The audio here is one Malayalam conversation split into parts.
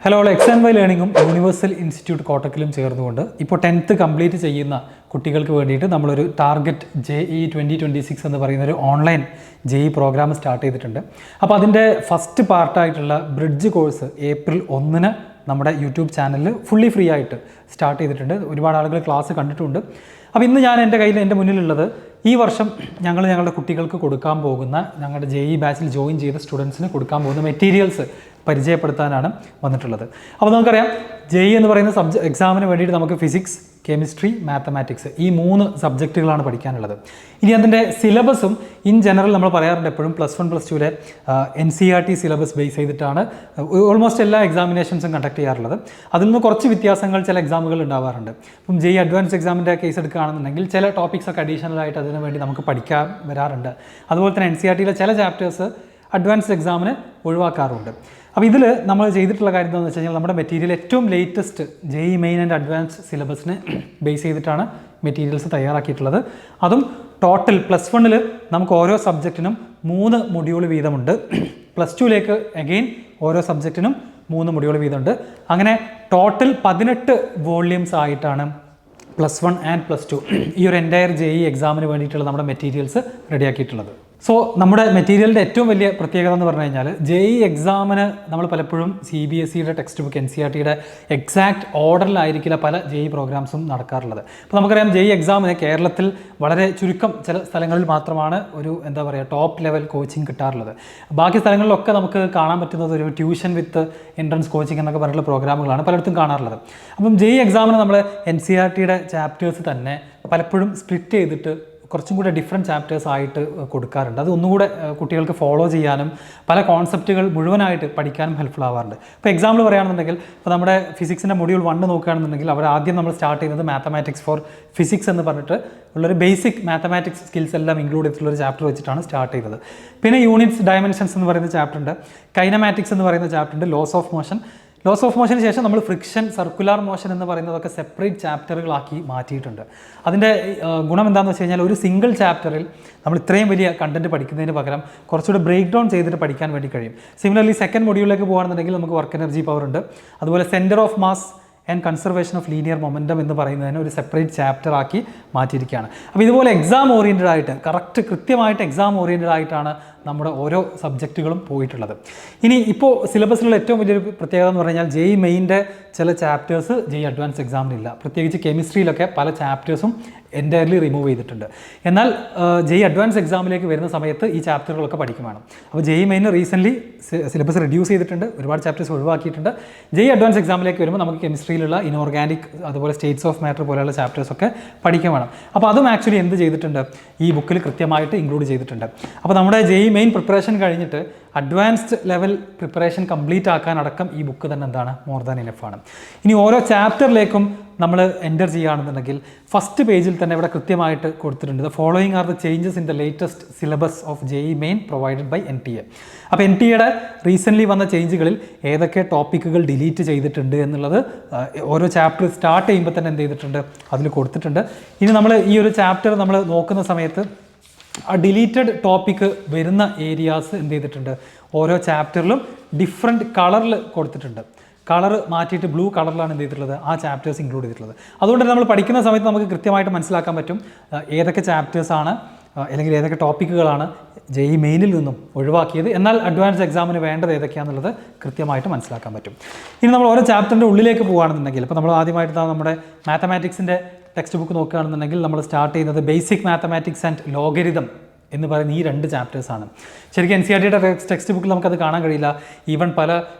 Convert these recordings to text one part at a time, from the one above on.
ഹലോ, എക്സ് ആൻഡ് വൈ ലേണിംഗും യൂണിവേഴ്സൽ ഇൻസ്റ്റിറ്റ്യൂട്ട് കോട്ടക്കിലും ചേർന്നുകൊണ്ട് ഇപ്പോൾ 10th കംപ്ലീറ്റ് ചെയ്യുന്ന കുട്ടികൾക്ക് വേണ്ടിയിട്ട് നമ്മളൊരു ടാർഗറ്റ് JEE 2026 എന്ന് പറയുന്ന ഒരു ഓൺലൈൻ JEE പ്രോഗ്രാം സ്റ്റാർട്ട് ചെയ്തിട്ടുണ്ട്. അപ്പോൾ അതിൻ്റെ ഫസ്റ്റ് പാർട്ടായിട്ടുള്ള ബ്രിഡ്ജ് കോഴ്സ് ഏപ്രിൽ 1 നമ്മുടെ യൂട്യൂബ് ചാനലിൽ ഫുള്ളി ഫ്രീ ആയിട്ട് സ്റ്റാർട്ട് ചെയ്തിട്ടുണ്ട്. ഒരുപാട് ആളുകൾ ക്ലാസ് കണ്ടിട്ടുണ്ട്. അപ്പോൾ ഇന്ന് ഞാൻ എൻ്റെ മുന്നിലുള്ളത് ഈ വർഷം ഞങ്ങളുടെ കുട്ടികൾക്ക് കൊടുക്കാൻ പോകുന്ന ഞങ്ങളുടെ JEE ബാച്ചിൽ ജോയിൻ ചെയ്ത സ്റ്റുഡൻസിന് കൊടുക്കാൻ പോകുന്ന മെറ്റീരിയൽസ് പരിചയപ്പെടുത്താനാണ് വന്നിട്ടുള്ളത്. അപ്പോൾ നമുക്കറിയാം JEE എന്ന് പറയുന്ന എക്സാമിന് വേണ്ടിയിട്ട് നമുക്ക് ഫിസിക്സ്, കെമിസ്ട്രി, മാത്തമാറ്റിക്സ് ഈ 3 സബ്ജക്റ്റുകളാണ് പഠിക്കാനുള്ളത്. ഇനി അതിൻ്റെ സിലബസും ഇൻ ജനറൽ നമ്മൾ പറയാറുണ്ട് എപ്പോഴും +1 +2 NCERT സിലബസ് ബേസ് ചെയ്തിട്ടാണ് ഓൾമോസ്റ്റ് എല്ലാ എക്സാമിനേഷൻസും കണ്ടക്ട് ചെയ്യാറുള്ളത്. അതിൽ നിന്ന് കുറച്ച് വ്യത്യാസങ്ങൾ ചില എക്സാമുകൾ ഉണ്ടാവാറുണ്ട്. ഇപ്പം JEE അഡ്വാൻസ് എക്സാമിൻ്റെ കേസ് എടുക്കുകയാണെന്നുണ്ടെങ്കിൽ ചില ടോപ്പിക്സ് ഒക്കെ അഡീഷണൽ ആയിട്ട് അതിന് വേണ്ടി നമുക്ക് പഠിക്കാൻ വരാറുണ്ട്. അതുപോലെ തന്നെ NCERTയിലെ ചില ചാപ്റ്റേഴ്സ് അഡ്വാൻസ് എക്സാമിന് ഒഴിവാക്കാറുണ്ട്. അപ്പോൾ ഇതിൽ നമ്മൾ ചെയ്തിട്ടുള്ള കാര്യം എന്താണെന്ന് വെച്ച് കഴിഞ്ഞാൽ നമ്മുടെ മെറ്റീരിയൽ ഏറ്റവും latest JEE main and advance സിലബസിനെ ബേസ് ചെയ്തിട്ടാണ് മെറ്റീരിയൽസ് തയ്യാറാക്കിയിട്ടുള്ളത്. അതും ടോട്ടൽ +1 നമുക്ക് ഓരോ സബ്ജക്റ്റിനും 3 മൊഡ്യൂൾ വീതമുണ്ട്. +2 അഗെയിൻ ഓരോ സബ്ജക്റ്റിനും 3 മൊഡ്യൂൾ വീതമുണ്ട്. അങ്ങനെ ടോട്ടൽ 18 വോള്യൂംസ് ആയിട്ടാണ് +1 ആൻഡ് +2 ഈ ഒരു എൻറ്റയർ JEE എക്സാമിന് വേണ്ടിയിട്ടുള്ള നമ്മുടെ മെറ്റീരിയൽസ് റെഡിയാക്കിയിട്ടുള്ളത്. സോ നമ്മുടെ മെറ്റീരിയലിൻ്റെ ഏറ്റവും വലിയ പ്രത്യേകത എന്ന് പറഞ്ഞു കഴിഞ്ഞാൽ JEE എക്സാമിന് നമ്മൾ പലപ്പോഴും CBSEയുടെ ടെക്സ്റ്റ് ബുക്ക് NCERTയുടെ എക്സാക്ട് ഓർഡറിലായിരിക്കില്ല പല JEE പ്രോഗ്രാംസും നടക്കാറുള്ളത്. അപ്പോൾ നമുക്കറിയാം JEE എക്സാമിന് കേരളത്തിൽ വളരെ ചുരുക്കം ചില സ്ഥലങ്ങളിൽ മാത്രമാണ് ഒരു ടോപ്പ് ലെവൽ കോച്ചിങ് കിട്ടാറുള്ളത്. ബാക്കി സ്ഥലങ്ങളിലൊക്കെ നമുക്ക് കാണാൻ പറ്റുന്നത് ഒരു ട്യൂഷൻ വിത്ത് എൻട്രൻസ് കോച്ചിങ് എന്നൊക്കെ പറഞ്ഞിട്ടുള്ള പ്രോഗ്രാമുകളാണ് പലയിടത്തും കാണാറുള്ളത്. അപ്പം JEE എക്സാമിന് നമ്മൾ NCERTയുടെ ചാപ്റ്റേഴ്സ് തന്നെ പലപ്പോഴും സ്പ്ലിറ്റ് ചെയ്തിട്ട് കുറച്ചും കൂടെ ഡിഫറെൻറ്റ് ചാപ്റ്റേഴ്സ് ആയിട്ട് കൊടുക്കാറുണ്ട്. അത് ഒന്നുകൂടെ കുട്ടികൾക്ക് ഫോളോ ചെയ്യാനും പല കോൺസെപ്റ്റുകൾ മുഴുവനായിട്ട് പഠിക്കാനും ഹെൽപ്ഫുൾ ആവാറുണ്ട്. ഇപ്പോൾ എക്സാമ്പിൾ പറയുകയാണെന്നുണ്ടെങ്കിൽ ഇപ്പോൾ നമ്മുടെ ഫിസിക്സിൻ്റെ മൊഡ്യൂൾ 1 നോക്കുകയാണെന്നുണ്ടെങ്കിൽ അവർ ആദ്യം നമ്മൾ സ്റ്റാർട്ട് ചെയ്യുന്നത് മാത്തമാറ്റിക്സ് ഫോർ ഫിസിക്സ് എന്ന് പറഞ്ഞിട്ട് ഉള്ളൊരു ബേസിക് മാത്തമാറ്റിക്സ് സ്കിൽസ് എല്ലാം ഇൻക്ലൂഡ് ചെയ്തിട്ടുള്ളൊരു ചാപ്റ്റർ വെച്ചിട്ടാണ് സ്റ്റാർട്ട് ചെയ്തത്. പിന്നെ യൂണിറ്റ്സ് ഡയമെൻഷൻസ് എന്ന് പറയുന്ന ചാപ്റ്റർ ഉണ്ട്, കൈനമാറ്റിക്സ് എന്ന് പറയുന്ന ചാപ്റ്റർ ഉണ്ട്, ലോസ് ഓഫ് മോഷന് ശേഷം നമ്മൾ ഫ്രിക്ഷൻ, സർക്കുലർ മോഷൻ എന്ന് പറയുന്നതൊക്കെ സെപ്പറേറ്റ് ചാപ്റ്ററുകളാക്കി മാറ്റിയിട്ടുണ്ട്. അതിൻ്റെ ഗുണം എന്താണെന്ന് വെച്ച് കഴിഞ്ഞാൽ ഒരു സിംഗിൾ ചാപ്റ്ററിൽ നമ്മൾ ഇത്രയും വലിയ കണ്ടന്റ് പഠിക്കുന്നതിന് പകരം കുറച്ചുകൂടി ബ്രേക്ക് ഡൗൺ ചെയ്തിട്ട് പഠിക്കാൻ വേണ്ടി കഴിയും. സിമിലർലി സെക്കൻഡ് മൊഡ്യൂളിലേക്ക് പോകുകയാണെന്നുണ്ടെങ്കിൽ നമുക്ക് വർക്ക് എനർജി പവർ ഉണ്ട്, അതുപോലെ centre of mass and conservation of linear momentum എന്ന് പറയുന്നതിന് ഒരു സെപ്പറേറ്റ് ചാപ്റ്റർ ആക്കി മാറ്റിയിരിക്കുകയാണ്. അപ്പോൾ ഇതുപോലെ എക്സാം ഓറിയൻറ്റഡ് ആയിട്ട് കൃത്യമായിട്ട് എക്സാം ഓറിയൻറ്റഡ് ആയിട്ടാണ് നമ്മുടെ ഓരോ സബ്ജക്റ്റുകളും പോയിട്ടുള്ളത്. ഇനി ഇപ്പോൾ സിലബസിലുള്ള ഏറ്റവും വലിയൊരു പ്രത്യേകത എന്ന് പറഞ്ഞാൽ JEE മെയിൻ്റെ ചില ചാപ്റ്റേഴ്സ് JEE അഡ്വാൻസ് എക്സാമിനില്ല. പ്രത്യേകിച്ച് കെമിസ്ട്രിയിലൊക്കെ പല ചാപ്റ്റേഴ്സും എൻറ്റയർലി റിമൂവ് ചെയ്തിട്ടുണ്ട്. എന്നാൽ JEE അഡ്വാൻസ് എക്സാമിലേക്ക് വരുന്ന സമയത്ത് ഈ ചാപ്റ്ററുകളൊക്കെ പഠിക്കും വേണം. അപ്പോൾ JEE main recently syllabus reduce ചെയ്തിട്ടുണ്ട്, ഒരുപാട് ചാപ്റ്റേഴ്സ് ഒഴിവാക്കിയിട്ടുണ്ട്. JEE അഡ്വാൻസ് എക്സാമിലേക്ക് വരുമ്പോൾ നമുക്ക് കെമിസ്ട്രിയിലുള്ള ഇനോർഗാനിക്, അതുപോലെ സ്റ്റേറ്റ്സ് ഓഫ് മാറ്റർ പോലെയുള്ള ചാപ്റ്റേഴ്സൊക്കെ പഠിക്കാൻ വേണം. അപ്പോൾ അതും ആക്ച്വലി എന്ത് ചെയ്തിട്ടുണ്ട്, ഈ ബുക്കിൽ കൃത്യമായിട്ട് ഇൻക്ലൂഡ് ചെയ്തിട്ടുണ്ട്. അപ്പോൾ നമ്മുടെ JEE മെയിൻ പ്രിപ്പറേഷൻ കഴിഞ്ഞിട്ട് അഡ്വാൻസ്ഡ് ലെവൽ പ്രിപ്പറേഷൻ കംപ്ലീറ്റ് ആക്കാനടക്കം ഈ ബുക്ക് തന്നെ മോർ ദാൻ ഇനഫ് ആണ്. ഇനി ഓരോ ചാപ്റ്ററിലേക്കും നമ്മൾ എൻ്റർ ചെയ്യുകയാണെന്നുണ്ടെങ്കിൽ ഫസ്റ്റ് പേജിൽ തന്നെ ഇവിടെ കൃത്യമായിട്ട് കൊടുത്തിട്ടുണ്ട്, the following are the changes in the latest syllabus of JEE main provided by NTA. അപ്പോൾ NTAയുടെ റീസെൻ്റ്ലി വന്ന ചേഞ്ചുകളിൽ ഏതൊക്കെ ടോപ്പിക്കുകൾ ഡിലീറ്റ് ചെയ്തിട്ടുണ്ട് എന്നുള്ളത് ഓരോ ചാപ്റ്റർ സ്റ്റാർട്ട് ചെയ്യുമ്പോൾ തന്നെ എന്ത് ചെയ്തിട്ടുണ്ട്, അതിൽ കൊടുത്തിട്ടുണ്ട്. ഇനി നമ്മൾ ഈ ഒരു ചാപ്റ്റർ നമ്മൾ നോക്കുന്ന സമയത്ത് ആ ഡിലീറ്റഡ് ടോപ്പിക്ക് വരുന്ന ഏരിയാസ് എന്ത് ചെയ്തിട്ടുണ്ട്, ഓരോ ചാപ്റ്ററിലും ഡിഫറെൻറ്റ് കളറിൽ കൊടുത്തിട്ടുണ്ട്. കളർ മാറ്റിയിട്ട് ബ്ലൂ കളറിലാണ് എന്ത് ചെയ്തിട്ടുള്ളത്, ആ ചാപ്റ്റേഴ്സ് ഇൻക്ലൂഡ് ചെയ്തിട്ടുള്ളത്. അതുകൊണ്ട് തന്നെ നമ്മൾ പഠിക്കുന്ന സമയത്ത് നമുക്ക് കൃത്യമായിട്ട് മനസ്സിലാക്കാൻ പറ്റും ഏതൊക്കെ ചാപ്റ്റേഴ്സാണ് അല്ലെങ്കിൽ ഏതൊക്കെ ടോപ്പിക്കുകളാണ് JEE മെയിനിൽ നിന്നും ഒഴിവാക്കിയത്, എന്നാൽ അഡ്വാൻസ് എക്സാമിന് വേണ്ടത് ഏതൊക്കെയാണെന്നുള്ളത് കൃത്യമായിട്ട് മനസ്സിലാക്കാൻ പറ്റും. ഇനി നമ്മൾ ഓരോ ചാപ്റ്ററിൻ്റെ ഉള്ളിലേക്ക് പോകുകയാണെന്നുണ്ടെങ്കിൽ ഇപ്പോൾ നമ്മൾ ആദ്യമായിട്ട് നമ്മുടെ മാത്തമാറ്റിക്സിൻ്റെ ടെക്സ്റ്റ് ബുക്ക് നോക്കുകയാണെന്നുണ്ടെങ്കിൽ നമ്മൾ സ്റ്റാർട്ട് ചെയ്യുന്നത് ബേസിക് മാത്തമാറ്റിക്സ് ആൻഡ് ലോഗരിതം എന്ന് പറയുന്ന ഈ 2 ചാപ്റ്റേഴ്സാണ്. ശരിക്കും NCERTയുടെ ടെക്സ്റ്റ് ബുക്കിൽ നമുക്കത് കാണാൻ കഴിയില്ല. ഈവൻ പല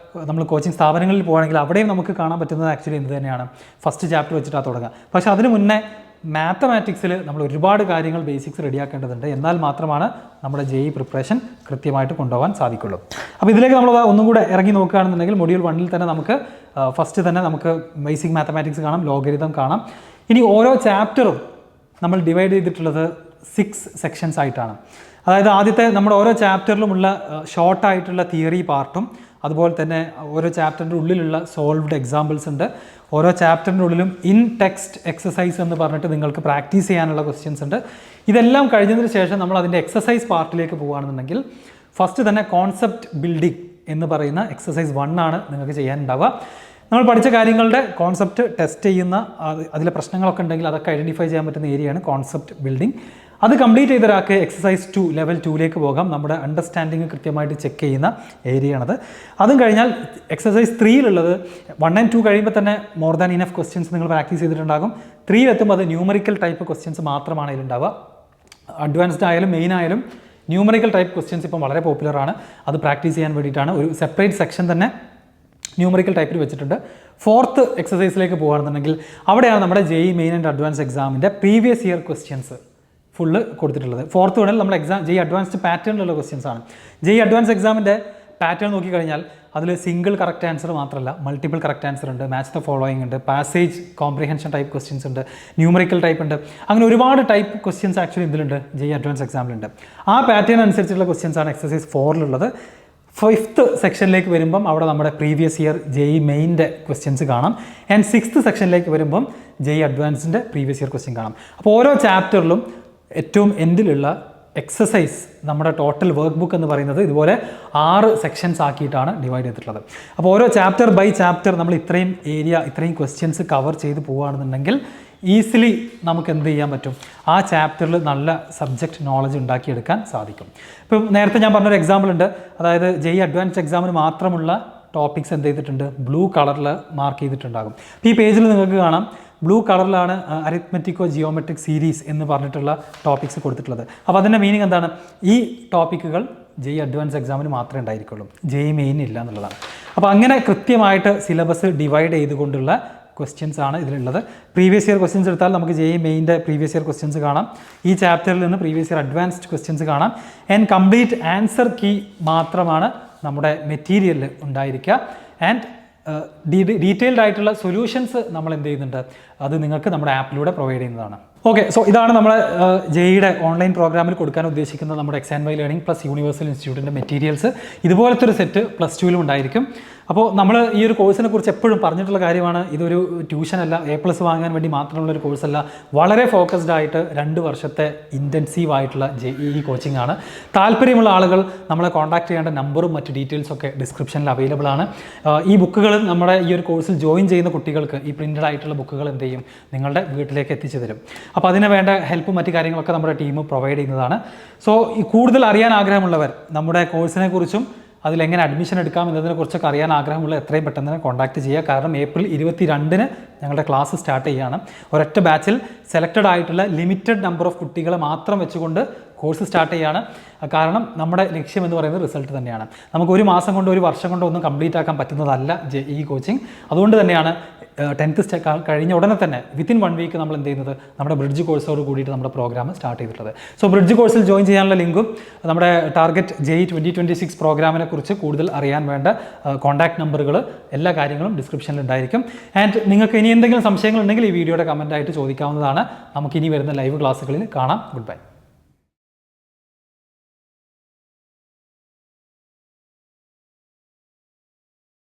നമ്മൾ കോച്ചിങ് സ്ഥാപനങ്ങളിൽ പോകുകയാണെങ്കിൽ അവിടെയും നമുക്ക് കാണാൻ പറ്റുന്നത് ആക്ച്വലി എന്ത് തന്നെയാണ്, ഫസ്റ്റ് ചാപ്റ്റർ വെച്ചിട്ടാണ് തുടങ്ങുക. പക്ഷേ അതിന് മുന്നേ മാത്തമാറ്റിക്സിൽ നമ്മൾ ഒരുപാട് കാര്യങ്ങൾ ബേസിക്സ് റെഡിയാക്കേണ്ടതുണ്ട്, എന്നാൽ മാത്രമാണ് നമ്മുടെ JEE പ്രിപ്പറേഷൻ കൃത്യമായിട്ട് കൊണ്ടുപോകാൻ സാധിക്കുള്ളൂ. അപ്പോൾ ഇതിലേക്ക് നമ്മൾ ഒന്നും കൂടെ ഇറങ്ങി നോക്കുകയാണെന്നുണ്ടെങ്കിൽ മൊഡ്യൂൾ 1 തന്നെ നമുക്ക് ഫസ്റ്റ് തന്നെ നമുക്ക് ബേസിക് മാത്തമാറ്റിക്സ് കാണാം, ലോഗരിതം കാണാം. ഇനി ഓരോ ചാപ്റ്ററും നമ്മൾ ഡിവൈഡ് ചെയ്തിട്ടുള്ളത് 6 സെക്ഷൻസ് ആയിട്ടാണ്. അതായത് ആദ്യത്തെ നമ്മുടെ ഓരോ ചാപ്റ്ററിലുമുള്ള ഷോർട്ടായിട്ടുള്ള തിയറി പാർട്ടും, അതുപോലെ തന്നെ ഓരോ ചാപ്റ്ററിൻ്റെ ഉള്ളിലുള്ള സോൾവ്ഡ് എക്സാമ്പിൾസ് ഉണ്ട്. ഓരോ ചാപ്റ്ററിൻ്റെ ഉള്ളിലും ഇൻ ടെക്സ്റ്റ് എക്സസൈസ് എന്ന് പറഞ്ഞിട്ട് നിങ്ങൾക്ക് പ്രാക്ടീസ് ചെയ്യാനുള്ള ക്വസ്റ്റ്യൻസ് ഉണ്ട്. ഇതെല്ലാം കഴിഞ്ഞതിന് ശേഷം നമ്മൾ അതിൻ്റെ എക്സസൈസ് പാർട്ടിലേക്ക് പോകുകയാണെന്നുണ്ടെങ്കിൽ ഫസ്റ്റ് തന്നെ കോൺസെപ്റ്റ് ബിൽഡിംഗ് എന്ന് പറയുന്ന എക്സസൈസ് 1 ആണ് നിങ്ങൾക്ക് ചെയ്യാനുണ്ടാവുക. നമ്മൾ പഠിച്ച കാര്യങ്ങളുടെ കോൺസെപ്റ്റ് ടെസ്റ്റ് ചെയ്യുന്ന അതിലെ പ്രശ്നങ്ങളൊക്കെ ഉണ്ടെങ്കിൽ അതൊക്കെ ഐഡൻറ്റിഫൈ ചെയ്യാൻ പറ്റുന്ന ഏരിയയാണ് കോൺസെപ്റ്റ് ബിൽഡിംഗ്. അത് കംപ്ലീറ്റ് ചെയ്ത ഒരാൾക്ക് എക്സസൈസ് 2 ലെവൽ 2ലേക്ക് പോകാം. നമ്മുടെ അണ്ടർസ്റ്റാൻഡിങ് കൃത്യമായിട്ട് ചെക്ക് ചെയ്യുന്ന ഏരിയയാണത്. അതും കഴിഞ്ഞാൽ എക്സസൈസ് 3ലുള്ളത് 1 and 2 കഴിയുമ്പോൾ തന്നെ മോർ ദാൻ ഇനഫ് ക്വസ്റ്റ്യൻസ് നിങ്ങൾ പ്രാക്ടീസ് ചെയ്തിട്ടുണ്ടാകും. 3ലെത്തുമ്പോൾ അത് ന്യൂമറിക്കൽ ടൈപ്പ് ക്വസ്റ്റ്യൻസ് മാത്രമാണ് ഇതിലുണ്ടാവുക. അഡ്വാൻസ്ഡ് ആയാലും മെയിൻ ആയാലും ന്യൂമറിക്കൽ ടൈപ്പ് ക്വസ്റ്റ്യൻസ് ഇപ്പം വളരെ പോപ്പുലറാണ്. അത് പ്രാക്ടീസ് ചെയ്യാൻ വേണ്ടിയിട്ടാണ് ഒരു സെപ്പറേറ്റ് സെക്ഷൻ തന്നെ ന്യൂമറിക്കൽ ടൈപ്പിൽ വെച്ചിട്ടുണ്ട്. 4th എക്സസൈസിലേക്ക് പോകുകയാണെന്നുണ്ടെങ്കിൽ അവിടെയാണ് നമ്മുടെ JEE മെയിൻ ആൻഡ് അഡ്വാൻസ് എക്സാമിൻ്റെ പ്രീവിയസ് ഇയർ ക്വസ്റ്റ്യൻസ് ഫുള്ള് കൊടുത്തിട്ടുള്ളത്. 4th വേണേൽ നമ്മൾ JEE അഡ്വാൻസ്ഡ് പാറ്റേണിലുള്ള ക്വസ്റ്റ്യൻസ് ആണ്. JEE അഡ്വാൻസ് എക്സാമിൻ്റെ പാറ്റേൺ നോക്കിക്കഴിഞ്ഞാൽ അതിൽ സിംഗിൾ കറക്റ്റ് ആൻസർ മാത്രമല്ല, മൾട്ടിപ്പിൾ കറക്റ്റ് ആൻസർ ഉണ്ട്, മാച്ച് ദ ഫോളോയിങ് ഉണ്ട്, പാസേജ് കോംപ്രിഹെൻഷൻ ടൈപ്പ് ക്വസ്റ്റ്യൻസ് ഉണ്ട്, ന്യൂമറിക്കൽ ടൈപ്പ് ഉണ്ട്. അങ്ങനെ ഒരുപാട് ടൈപ്പ് ക്വസ്റ്റ്യൻസ് ആക്ച്വലി ഇതിലുണ്ട്, JEE അഡ്വാൻസ് എക്സാമിലുണ്ട്. ആ പാറ്റേൺ അനുസരിച്ചുള്ള ക്വസ്റ്റ്യൻസ് ആണ് എക്സസൈസ് 4ലുള്ളത്. 5th സെക്ഷനിലേക്ക് വരുമ്പം അവിടെ നമ്മുടെ പ്രീവിയസ് ഇയർ JEE മെയിൻ്റെ ക്വസ്റ്റ്യൻസ് കാണാം. ആൻഡ് 6th സെക്ഷനിലേക്ക് വരുമ്പം JEE അഡ്വാൻസിൻ്റെ പ്രീവിയസ് ഇയർ ക്വസ്റ്റ്യൻ കാണാം. അപ്പോൾ ഓരോ ചാപ്റ്ററിലും ഏറ്റവും എൻഡിലുള്ള എക്സസൈസ് നമ്മുടെ ടോട്ടൽ വർക്ക് ബുക്ക് എന്ന് പറയുന്നത് ഇതുപോലെ 6 സെക്ഷൻസ് ആക്കിയിട്ടാണ് ഡിവൈഡ് ചെയ്തിട്ടുള്ളത്. അപ്പോൾ ഓരോ ചാപ്റ്റർ ബൈ ചാപ്റ്റർ നമ്മൾ ഇത്രയും ഏരിയ ഇത്രയും ക്വസ്റ്റ്യൻസ് കവർ ചെയ്ത് പോവുകയാണെന്നുണ്ടെങ്കിൽ ഈസിലി നമുക്ക് എന്ത് ചെയ്യാൻ പറ്റും, ആ ചാപ്റ്ററിൽ നല്ല സബ്ജക്റ്റ് നോളജ് ഉണ്ടാക്കിയെടുക്കാൻ സാധിക്കും. ഇപ്പം നേരത്തെ ഞാൻ പറഞ്ഞൊരു എക്സാമ്പിൾ ഉണ്ട്. അതായത് JEE അഡ്വാൻസ് എക്സാമിന് മാത്രമുള്ള ടോപ്പിക്സ് എന്ത് ചെയ്തിട്ടുണ്ട്, ബ്ലൂ കളറിൽ മാർക്ക് ചെയ്തിട്ടുണ്ടാകും. ഈ പേജിൽ നിങ്ങൾക്ക് കാണാം ബ്ലൂ കളറിലാണ് അരിത്മെറ്റിക്കോ ജിയോമെട്രിക് സീരീസ് എന്ന് പറഞ്ഞിട്ടുള്ള ടോപ്പിക്സ് കൊടുത്തിട്ടുള്ളത്. അപ്പോൾ അതിൻ്റെ മീനിങ് എന്താണ്, ഈ ടോപ്പിക്കുകൾ JEE അഡ്വാൻസ് എക്സാമിന് മാത്രമേ ഉണ്ടായിരിക്കുള്ളൂ, JEE മെയിൻ ഇല്ല എന്നുള്ളതാണ്. അപ്പോൾ അങ്ങനെ കൃത്യമായിട്ട് സിലബസ് ഡിവൈഡ് ചെയ്തുകൊണ്ടുള്ള ക്വസ്റ്റ്യൻസ് ആണ് ഇതിലുള്ളത്. പ്രീവിയസ് ഇയർ ക്വസ്റ്റ്യൻസ് എടുത്താൽ നമുക്ക് JEE മെയിൻ്റെ പ്രീവിയസ് ഇയർ ക്വസ്റ്റ്യൻസ് കാണാം. ഈ ചാപ്റ്ററിൽ നിന്ന് പ്രീവിയസ് ഇയർ അഡ്വാൻസ്ഡ് ക്വസ്റ്റ്യൻസ് കാണാം. ആൻഡ് കംപ്ലീറ്റ് ആൻസർ കീ മാത്രമാണ് നമ്മുടെ മെറ്റീരിയലിൽ ഉണ്ടായിരിക്കുക. ആൻഡ് ഡീറ്റെയിൽഡ് ആയിട്ടുള്ള സൊല്യൂഷൻസ് നമ്മൾ എന്ത് ചെയ്യുന്നുണ്ട്, അത് നിങ്ങൾക്ക് നമ്മുടെ ആപ്പിലൂടെ പ്രൊവൈഡ് ചെയ്യുന്നതാണ്. ഓക്കെ, സോ ഇതാണ് നമ്മൾ JEEയുടെ ഓൺലൈൻ പ്രോഗ്രാമിൽ കൊടുക്കാൻ ഉദ്ദേശിക്കുന്ന നമ്മുടെ എക്സാൻവൈ ലേണിംഗ് പ്ലസ് യൂണിവേഴ്സൽ ഇൻസ്റ്റിറ്റ്യൂട്ടിൻ്റെ മെറ്റീരിയൽസ്. ഇതുപോലത്തെ ഒരു സെറ്റ് +2ലും ഉണ്ടായിരിക്കും. അപ്പോൾ നമ്മൾ ഈ ഒരു കോഴ്സിനെ കുറിച്ച് എപ്പോഴും പറഞ്ഞിട്ടുള്ള കാര്യമാണ്, ഇതൊരു ട്യൂഷനല്ല, A+ വാങ്ങാൻ വേണ്ടി മാത്രമുള്ളൊരു കോഴ്സല്ല. വളരെ ഫോക്കസ്ഡ് ആയിട്ട് 2 വർഷത്തെ ഇൻറ്റൻസീവ് ആയിട്ടുള്ള JEE കോച്ചിങ് ആണ്. താല്പര്യമുള്ള ആളുകൾ നമ്മളെ കോൺടാക്ട് ചെയ്യേണ്ട നമ്പറും മറ്റ് ഡീറ്റെയിൽസൊക്കെ ഡിസ്ക്രിപ്ഷനിൽ അവൈലബിൾ ആണ്. ഈ ബുക്കുകൾ നമ്മുടെ ഈ ഒരു കോഴ്സിൽ ജോയിൻ ചെയ്യുന്ന കുട്ടികൾക്ക് ഈ പ്രിൻ്റഡ് ആയിട്ടുള്ള ബുക്കുകൾ എന്ത് ചെയ്യും, നിങ്ങളുടെ വീട്ടിലേക്ക് എത്തിച്ചു തരും. അപ്പോൾ അതിന് വേണ്ട ഹെൽപ്പും മറ്റു കാര്യങ്ങളൊക്കെ നമ്മുടെ ടീം പ്രൊവൈഡ് ചെയ്യുന്നതാണ്. സോ ഈ കൂടുതൽ അറിയാൻ ആഗ്രഹമുള്ളവർ നമ്മുടെ കോഴ്സിനെ കുറിച്ചും അതിലെങ്ങനെ അഡ്മിഷൻ എടുക്കാം എന്നതിനെക്കുറിച്ചൊക്കെ അറിയാൻ ആഗ്രഹമുള്ള എത്രയും പെട്ടെന്ന് തന്നെ കോൺടാക്ട് ചെയ്യുക. കാരണം ഏപ്രിൽ 22-ന് ഞങ്ങളുടെ ക്ലാസ് സ്റ്റാർട്ട് ചെയ്യുകയാണ്. ഒരൊറ്റ ബാച്ചിൽ സെലക്റ്റഡ് ആയിട്ടുള്ള ലിമിറ്റഡ് നമ്പർ ഓഫ് കുട്ടികളെ മാത്രം വെച്ചുകൊണ്ട് കോഴ്സ് സ്റ്റാർട്ട് ചെയ്യുകയാണ്. കാരണം നമ്മുടെ ലക്ഷ്യം എന്ന് പറയുന്നത് റിസൾട്ട് തന്നെയാണ്. നമുക്ക് 1 മാസം കൊണ്ടോ 1 വർഷം കൊണ്ടോ ഒന്നും കംപ്ലീറ്റ് ആക്കാൻ പറ്റുന്നതല്ല JEE കോച്ചിങ്. അതുകൊണ്ട് തന്നെയാണ് 10th കഴിഞ്ഞ ഉടനെ തന്നെ വിത്തിൻ 1 വീക്ക് നമ്മൾ എന്ത് ചെയ്യുന്നത്, നമ്മുടെ ബ്രിഡ്ജ് കോഴ്സോട് കൂടിയിട്ട് നമ്മുടെ പ്രോഗ്രാം സ്റ്റാർട്ട് ചെയ്തിട്ടുള്ളത്. സോ ബ്രിഡ്ജ് കോഴ്സിൽ ജോയിൻ ചെയ്യാനുള്ള ലിങ്കും നമ്മുടെ ടാർഗറ്റ് JEE 2026 പ്രോഗ്രാമിനെ കുറിച്ച് കൂടുതൽ അറിയാൻ വേണ്ട കോൺടാക്ട് നമ്പറുകൾ എല്ലാ കാര്യങ്ങളും ഡിസ്ക്രിപ്ഷനിൽ ഉണ്ടായിരിക്കും. ആൻഡ് നിങ്ങൾക്ക് ഇനി എന്തെങ്കിലും സംശയങ്ങളുണ്ടെങ്കിൽ ഈ വീഡിയോയുടെ കമൻറ്റായിട്ട് ചോദിക്കാവുന്നതാണ്. നമുക്ക് ഇനി വരുന്ന ലൈവ് ക്ലാസ്സുകളിൽ കാണാം. Good bye.